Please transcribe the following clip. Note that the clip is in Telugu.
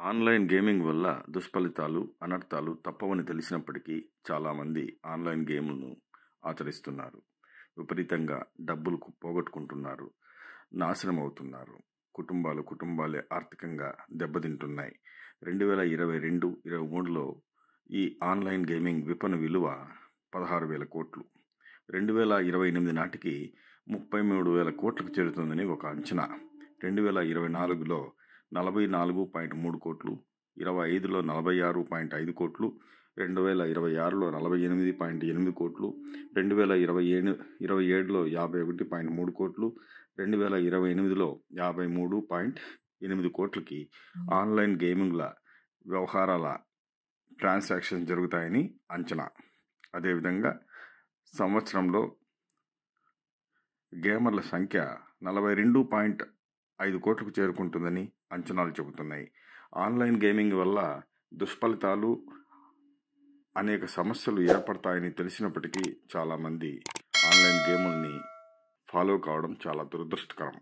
ఆన్లైన్ గేమింగ్ వల్ల దుష్ఫలితాలు, అనర్థాలు తప్పవని తెలిసినప్పటికీ చాలామంది ఆన్లైన్ గేమ్‌లను ఆచరిస్తున్నారు. విపరీతంగా డబ్బులు పోగొట్టుకుంటున్నారు. నాశనమవుతున్నారు. కుటుంబాలే ఆర్థికంగా దెబ్బతింటున్నాయి. 2022, 23లో ఈ ఆన్లైన్ గేమింగ్ విపణి విలువ 16,000 కోట్లు. 2028 నాటికి 33,000 కోట్లకు చేరుతుందని ఒక అంచనా. 2024లో 44.3 కోట్లు, 25లో 46.5 కోట్లు, 2026లో 48.8 కోట్లు, 2027లో 51.3 కోట్లు, 2028లో 53.8 కోట్లకి ఆన్లైన్ గేమింగ్ల వ్యవహారాల ట్రాన్సాక్షన్ జరుగుతాయని అంచనా. అదేవిధంగా సంవత్సరంలో గేమర్ల సంఖ్య 42.5 కోట్లకు చేరుకుంటుందని అంచనాలు చెబుతున్నాయి. ఆన్లైన్ గేమింగ్ వల్ల దుష్ఫలితాలు, అనేక సమస్యలు ఏర్పడతాయని తెలిసినప్పటికీ చాలామంది ఆన్లైన్ గేముల్ని ఫాలో కావడం చాలా దురదృష్టకరం.